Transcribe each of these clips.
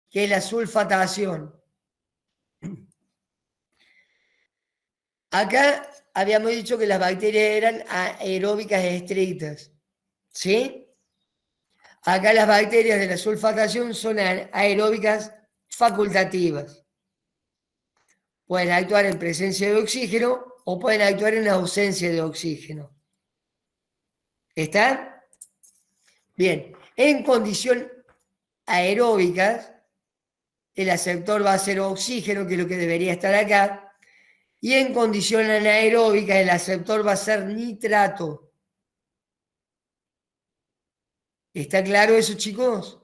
que es la sulfatación. Acá habíamos dicho que las bacterias eran aeróbicas estrictas, ¿sí? Acá las bacterias de la sulfatación son aeróbicas facultativas. Pueden actuar en presencia de oxígeno o pueden actuar en ausencia de oxígeno. ¿Está? Bien, en condición aeróbicas, el aceptor va a ser oxígeno, que es lo que debería estar acá, y en condición anaeróbica el aceptor va a ser nitrato. ¿Está claro eso, chicos?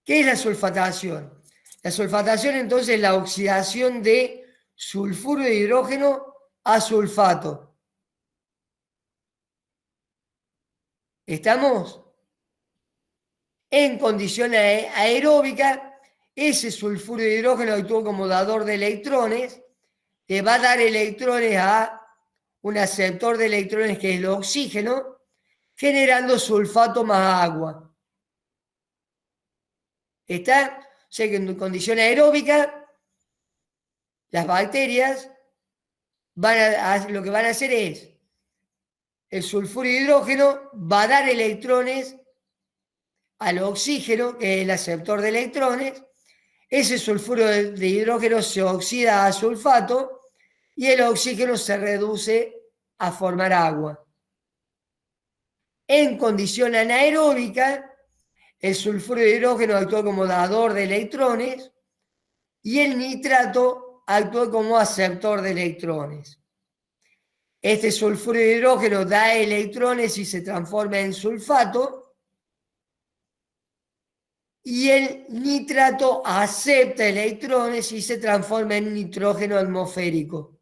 ¿Qué es la sulfatación? La sulfatación entonces es la oxidación de sulfuro de hidrógeno a sulfato. ¿Estamos? En condición aeróbica, ese sulfuro de hidrógeno actúa como dador de electrones, le va a dar electrones a un aceptor de electrones que es el oxígeno, generando sulfato más agua. ¿Está? O sea que en condición aeróbica, las bacterias lo que van a hacer es, el sulfuro de hidrógeno va a dar electrones al oxígeno, que es el aceptor de electrones. Ese sulfuro de hidrógeno se oxida a sulfato y el oxígeno se reduce a formar agua. En condición anaeróbica, el sulfuro de hidrógeno actúa como dador de electrones y el nitrato actúa como aceptor de electrones. Este sulfuro de hidrógeno da electrones y se transforma en sulfato, y el nitrato acepta electrones y se transforma en nitrógeno atmosférico.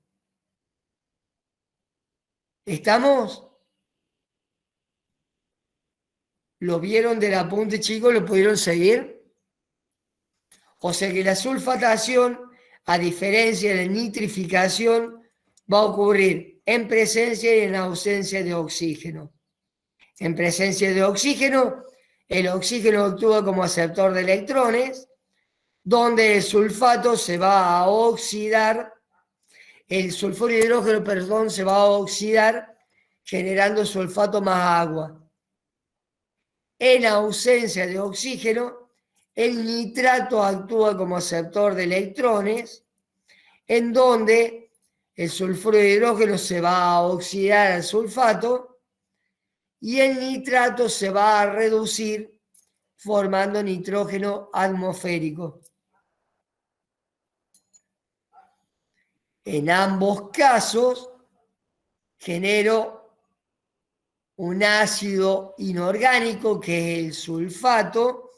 ¿Estamos? ¿Lo vieron del apunte, chicos? ¿Lo pudieron seguir? O sea que la sulfatación, a diferencia de la nitrificación, va a ocurrir en presencia y en ausencia de oxígeno. En presencia de oxígeno, el oxígeno actúa como aceptor de electrones, donde el sulfato se va a oxidar, el sulfuro de hidrógeno, perdón, se va a oxidar generando sulfato más agua. En ausencia de oxígeno, el nitrato actúa como aceptor de electrones, en donde el sulfuro de hidrógeno se va a oxidar al sulfato y el nitrato se va a reducir formando nitrógeno atmosférico. En ambos casos genero un ácido inorgánico que es el sulfato,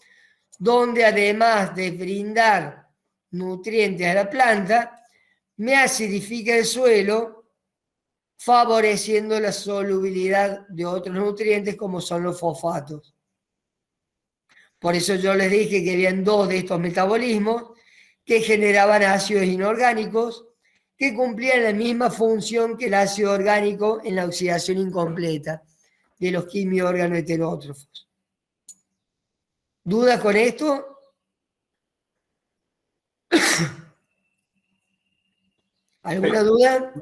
donde además de brindar nutrientes a la planta, me acidifica el suelo, favoreciendo la solubilidad de otros nutrientes como son los fosfatos. Por eso yo les dije que habían dos de estos metabolismos que generaban ácidos inorgánicos que cumplían la misma función que el ácido orgánico en la oxidación incompleta de los quimio-órganos heterótrofos. ¿Dudas con esto? ¿Alguna duda?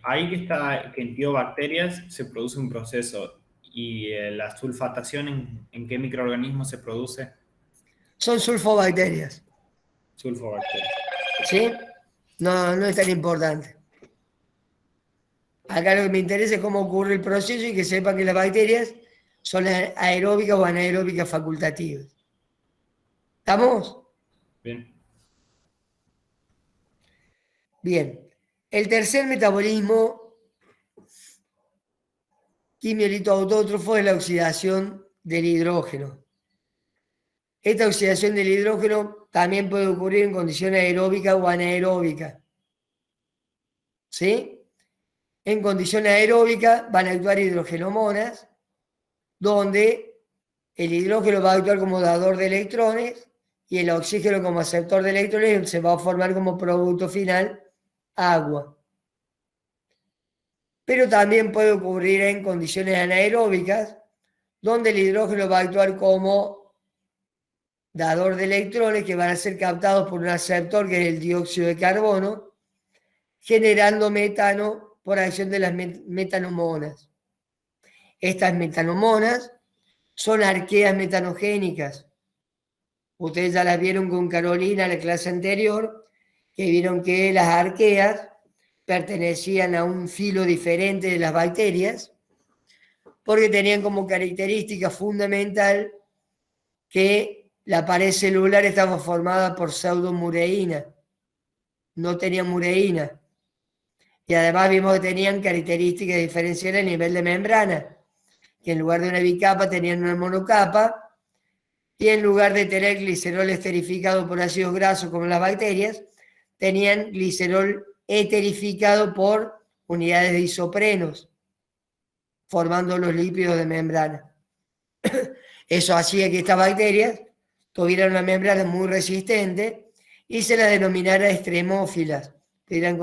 Ahí que en tiobacterias se produce un proceso. ¿Y la sulfatación en qué microorganismo se produce? Son sulfobacterias. Sulfobacterias. ¿Sí? No es tan importante. Acá lo que me interesa es cómo ocurre el proceso y que sepan que las bacterias son aeróbicas o anaeróbicas facultativas. ¿Estamos? Bien. Bien. El tercer metabolismo quimiolito autótrofo es la oxidación del hidrógeno. Esta oxidación del hidrógeno también puede ocurrir en condiciones aeróbicas o anaeróbicas. ¿Sí? En condiciones aeróbicas van a actuar hidrogenomonas, donde el hidrógeno va a actuar como dador de electrones y el oxígeno como aceptor de electrones, se va a formar como producto final agua. Pero también puede ocurrir en condiciones anaeróbicas, donde el hidrógeno va a actuar como dador de electrones que van a ser captados por un aceptor que es el dióxido de carbono, generando metano por acción de las metanomonas. Estas metanomonas son arqueas metanogénicas. Ustedes ya las vieron con Carolina en la clase anterior, que vieron que las arqueas pertenecían a un filo diferente de las bacterias, porque tenían como característica fundamental que la pared celular estaba formada por pseudomureína, no tenía mureína. Y además vimos que tenían características diferenciales a nivel de membrana, que en lugar de una bicapa tenían una monocapa, y en lugar de tener glicerol esterificado por ácidos grasos como las bacterias, tenían glicerol eterificado por unidades de isoprenos, formando los lípidos de membrana. Eso hacía que estas bacterias tuvieran una membrana muy resistente y se las denominara extremófilas, pudieran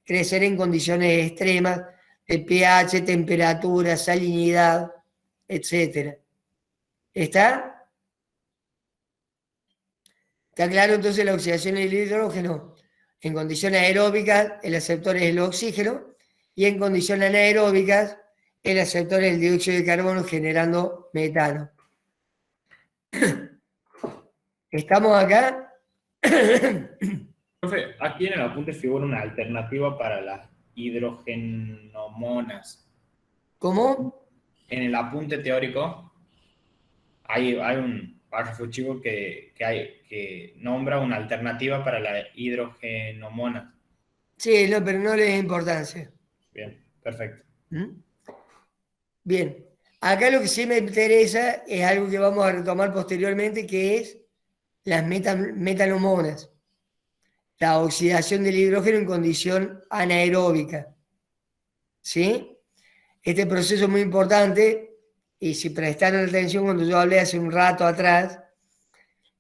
crecer en condiciones extremas de pH, temperatura, salinidad, etc. ¿Está? ¿Está claro entonces la oxidación del hidrógeno? En condiciones aeróbicas el aceptor es el oxígeno y en condiciones anaeróbicas el aceptor es el dióxido de carbono generando metano. ¿Estamos acá? Profe, aquí en el apunte figura una alternativa para las hidrogenomonas. ¿Cómo? En el apunte teórico hay un párrafo chico que nombra una alternativa para la hidrogenomona. Sí, no, pero no le da importancia. Bien, perfecto. Bien, acá lo que sí me interesa es algo que vamos a retomar posteriormente, que es las metanomonas, la oxidación del hidrógeno en condición anaeróbica. ¿Sí? Este proceso es muy importante y si prestaron atención cuando yo hablé hace un rato atrás,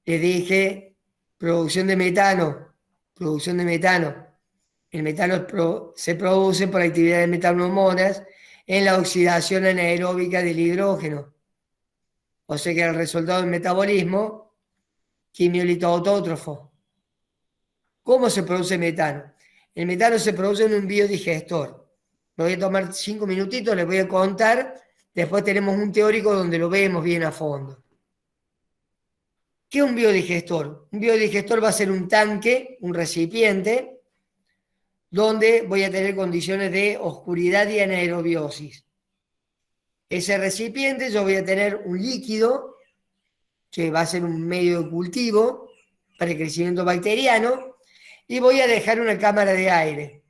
les dije producción de metano, producción de metano. El metano se produce por actividad de metanomonas en la oxidación anaeróbica del hidrógeno. O sea que el resultado del metabolismo quimiolito autótrofo. ¿Cómo se produce metano? El metano se produce en un biodigestor. Me voy a tomar 5 minutitos, les voy a contar. Después tenemos un teórico donde lo vemos bien a fondo. ¿Qué es un biodigestor? Un biodigestor va a ser un tanque, un recipiente, donde voy a tener condiciones de oscuridad y anaerobiosis. Ese recipiente yo voy a tener un líquido, que va a ser un medio de cultivo para el crecimiento bacteriano, y voy a dejar una cámara de aire.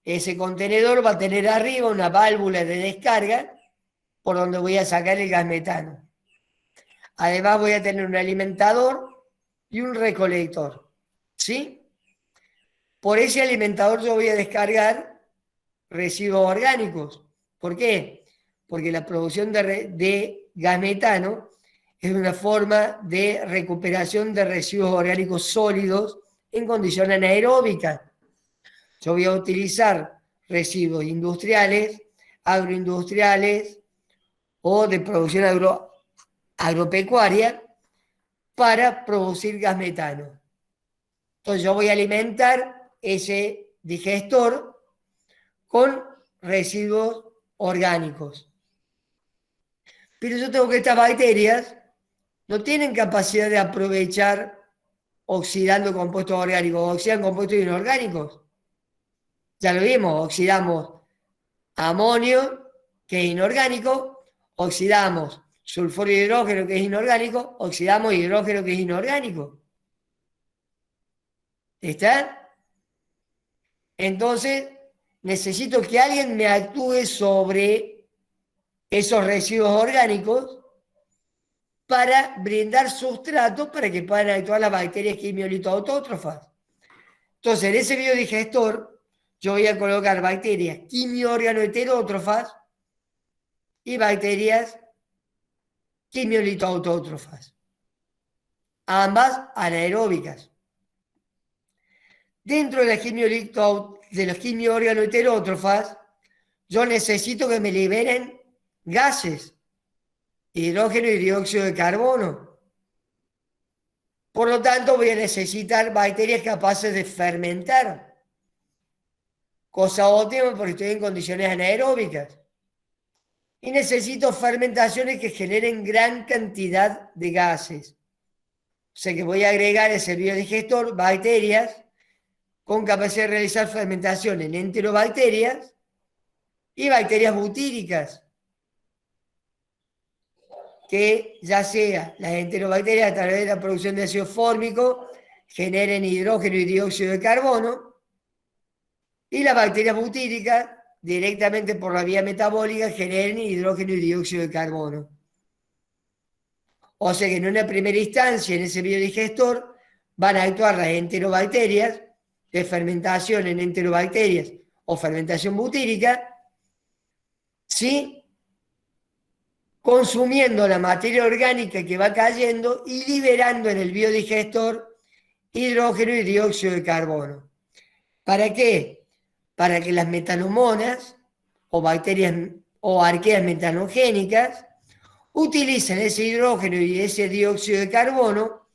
Ese contenedor va a tener arriba una válvula de descarga por donde voy a sacar el gas metano. Además voy a tener un alimentador y un recolector. ¿Sí? Por ese alimentador yo voy a descargar residuos orgánicos. ¿Por qué? Porque la producción de gas metano es una forma de recuperación de residuos orgánicos sólidos en condiciones anaeróbicas. Yo voy a utilizar residuos industriales, agroindustriales o de producción agropecuaria para producir gas metano. Entonces yo voy a alimentar ese digestor con residuos orgánicos. Pero yo tengo que estas bacterias no tienen capacidad de aprovechar oxidando compuestos orgánicos, oxidan compuestos inorgánicos. Ya lo vimos, oxidamos amonio, que es inorgánico, oxidamos sulfuro de hidrógeno, que es inorgánico, oxidamos hidrógeno, que es inorgánico. ¿Está? Entonces, necesito que alguien me actúe sobre esos residuos orgánicos para brindar sustrato para que puedan actuar las bacterias quimiolito-autótrofas. Entonces, en ese biodigestor, yo voy a colocar bacterias quimio-órgano-heterótrofas y bacterias quimiolito-autótrofas, ambas anaeróbicas. Dentro de las quimio-órgano-heterótrofas, yo necesito que me liberen gases, hidrógeno y dióxido de carbono. Por lo tanto, voy a necesitar bacterias capaces de fermentar. Cosa óptima porque estoy en condiciones anaeróbicas. Y necesito fermentaciones que generen gran cantidad de gases. O sea que voy a agregar a ese biodigestor bacterias con capacidad de realizar fermentación en enterobacterias y bacterias butíricas, que ya sea las enterobacterias a través de la producción de ácido fórmico generen hidrógeno y dióxido de carbono, y las bacterias butíricas directamente por la vía metabólica generen hidrógeno y dióxido de carbono. O sea que en una primera instancia en ese biodigestor van a actuar las enterobacterias de fermentación en enterobacterias o fermentación butírica, ¿sí? Consumiendo la materia orgánica que va cayendo y liberando en el biodigestor hidrógeno y dióxido de carbono. ¿Para qué? Para que las metanomonas o bacterias o arqueas metanogénicas utilicen ese hidrógeno y ese dióxido de carbono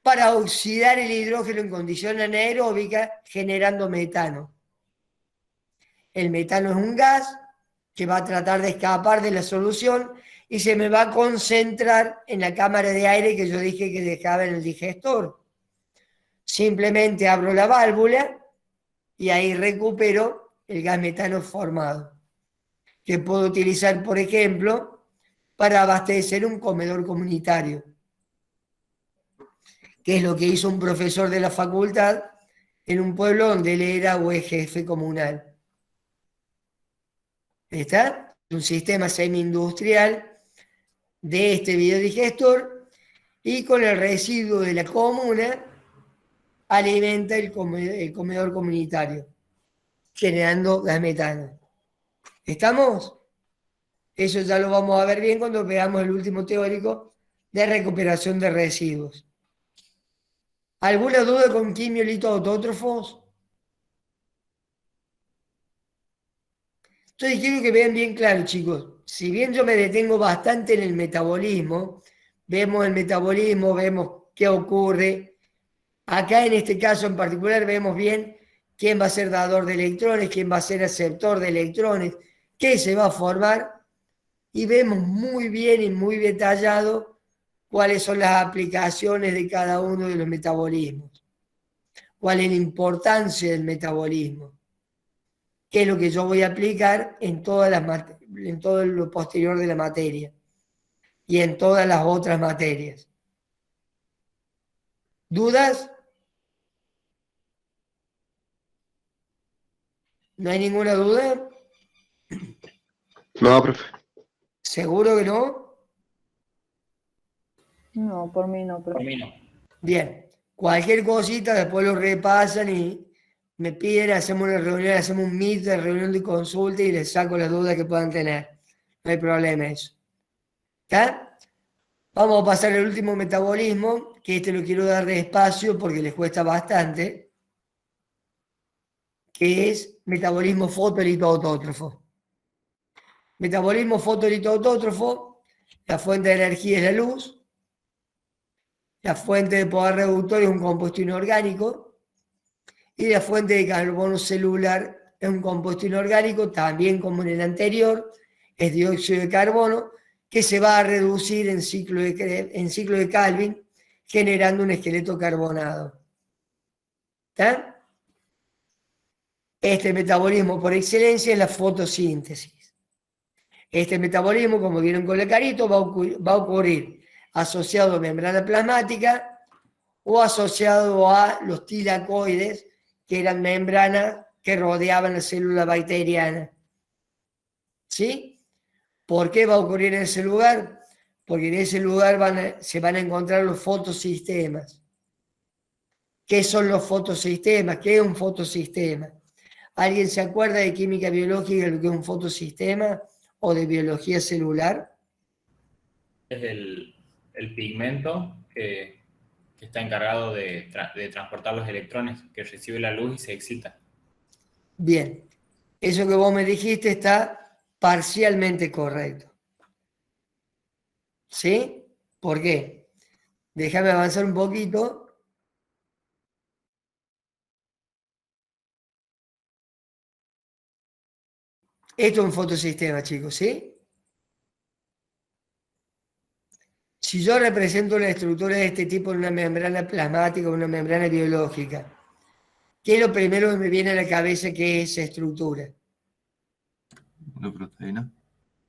para oxidar el hidrógeno en condición anaeróbica generando metano. El metano es un gas que va a tratar de escapar de la solución y se me va a concentrar en la cámara de aire que yo dije que dejaba en el digestor. Simplemente abro la válvula y ahí recupero el gas metano formado, que puedo utilizar, por ejemplo, para abastecer un comedor comunitario, que es lo que hizo un profesor de la facultad en un pueblo donde él era jefe comunal. ¿Está? Un sistema semi-industrial de este biodigestor y con el residuo de la comuna alimenta el comedor comunitario, generando gas metano. ¿Estamos? Eso ya lo vamos a ver bien cuando veamos el último teórico de recuperación de residuos. ¿Alguna duda con quimiolitos autótrofos? Entonces quiero que vean bien claro, chicos. Si bien yo me detengo bastante en el metabolismo, vemos el metabolismo, vemos qué ocurre. Acá en este caso en particular vemos bien quién va a ser dador de electrones, quién va a ser aceptor de electrones, qué se va a formar, y vemos muy bien y muy detallado cuáles son las aplicaciones de cada uno de los metabolismos, cuál es la importancia del metabolismo, qué es lo que yo voy a aplicar en todo lo posterior de la materia y en todas las otras materias. ¿Dudas? ¿No hay ninguna duda? No, profe. ¿Seguro que no? No, por mí no, Por profe. mí no. Bien, cualquier cosita después lo repasan y me piden, hacemos una reunión, hacemos un meet de reunión de consulta y les saco las dudas que puedan tener. No hay problema eso. ¿Está? Vamos a pasar al último metabolismo, que este lo quiero dar despacio porque les cuesta bastante, que es metabolismo fotolitoautótrofo. Metabolismo fotolitoautótrofo, la fuente de energía es la luz, la fuente de poder reductor es un compuesto inorgánico y la fuente de carbono celular es un compuesto inorgánico, también como en el anterior, es dióxido de carbono, que se va a reducir en ciclo de Calvin, generando un esqueleto carbonado. ¿Está? Este metabolismo por excelencia es la fotosíntesis. Este metabolismo, como vieron con el carito, va a ocurrir asociado a membrana plasmática o asociado a los tilacoides, que eran membranas que rodeaban la célula bacteriana. ¿Sí? ¿Por qué va a ocurrir en ese lugar? Porque en ese lugar se van a encontrar los fotosistemas. ¿Qué son los fotosistemas? ¿Qué es un fotosistema? ¿Alguien se acuerda de química biológica de lo que es un fotosistema o de biología celular? Es el pigmento que está encargado de transportar los electrones, que recibe la luz y se excita. Bien, eso que vos me dijiste está parcialmente correcto. ¿Sí? ¿Por qué? Déjame avanzar un poquito. Esto es un fotosistema, chicos, ¿sí? Si yo represento una estructura de este tipo en una membrana plasmática o una membrana biológica, ¿qué es lo primero que me viene a la cabeza que es esa estructura? Una proteína.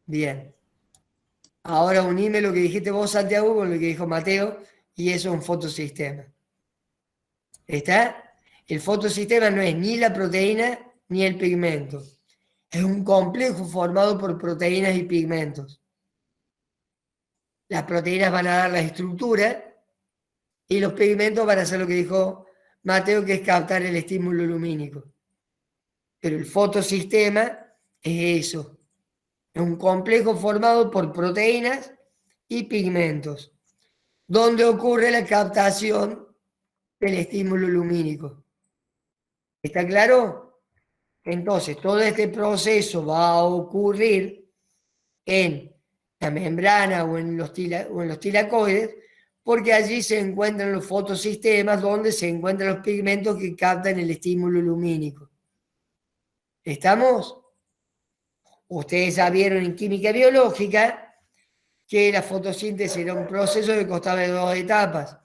Bien. Ahora unime lo que dijiste vos, Santiago, con lo que dijo Mateo, y eso es un fotosistema. ¿Está? El fotosistema no es ni la proteína ni el pigmento. Es un complejo formado por proteínas y pigmentos. Las proteínas van a dar la estructura y los pigmentos van a hacer lo que dijo Mateo, que es captar el estímulo lumínico. Pero el fotosistema es eso. Es un complejo formado por proteínas y pigmentos, donde ocurre la captación del estímulo lumínico. ¿Está claro? Entonces, todo este proceso va a ocurrir en la membrana o en los tilacoides, porque allí se encuentran los fotosistemas donde se encuentran los pigmentos que captan el estímulo lumínico. ¿Estamos? Ustedes ya vieron en química biológica que la fotosíntesis era un proceso que constaba de dos etapas,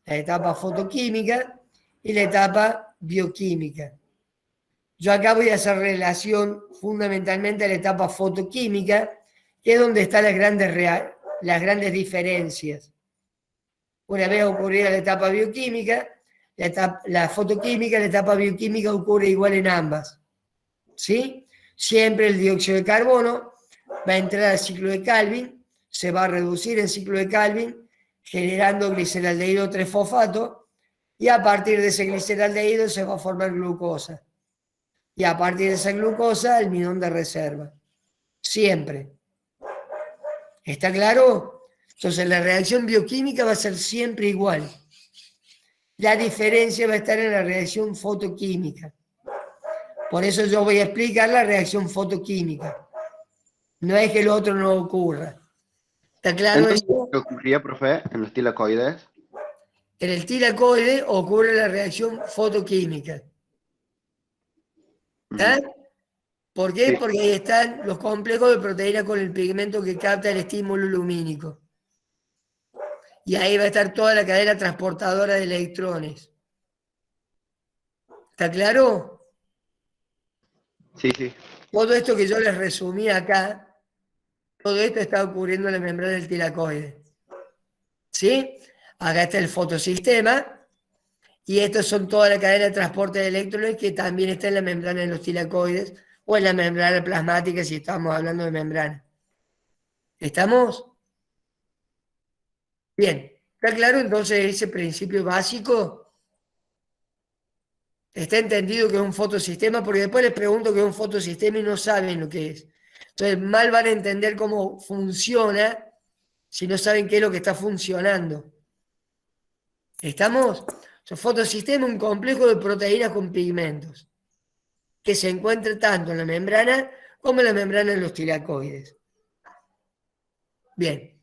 la etapa fotoquímica y la etapa bioquímica. Yo acá voy a hacer relación fundamentalmente a la etapa fotoquímica, que es donde están las grandes diferencias. Una vez ocurrida la etapa bioquímica, la fotoquímica, la etapa bioquímica ocurre igual en ambas. ¿Sí? Siempre el dióxido de carbono va a entrar al ciclo de Calvin, se va a reducir en ciclo de Calvin, generando gliceraldehído 3-fosfato, y a partir de ese gliceraldehído se va a formar glucosa. Y a partir de esa glucosa, almidón de reserva. Siempre. ¿Está claro? Entonces la reacción bioquímica va a ser siempre igual. La diferencia va a estar en la reacción fotoquímica. Por eso yo voy a explicar la reacción fotoquímica. No es que lo otro no ocurra. ¿Está claro Entonces, eso? ¿qué ocurría, profe, en los tilacoides? En el tilacoide ocurre la reacción fotoquímica. ¿Está? ¿Por qué? Sí. Porque ahí están los complejos de proteína con el pigmento que capta el estímulo lumínico. Y ahí va a estar toda la cadena transportadora de electrones. ¿Está claro? Sí, sí. Todo esto que yo les resumí acá, todo esto está ocurriendo en la membrana del tilacoide. ¿Sí? Acá está el fotosistema y estos son toda la cadena de transporte de electrones que también está en la membrana de los tilacoides o en la membrana plasmática si estamos hablando de membrana. ¿Estamos? Bien. ¿Está claro entonces ese principio básico? ¿Está entendido que es un fotosistema? Porque después les pregunto qué es un fotosistema y no saben lo que es. Entonces, mal van a entender cómo funciona si no saben qué es lo que está funcionando. ¿Estamos? El fotosistema es un complejo de proteínas con pigmentos que se encuentra tanto en la membrana como en la membrana de los tilacoides. Bien.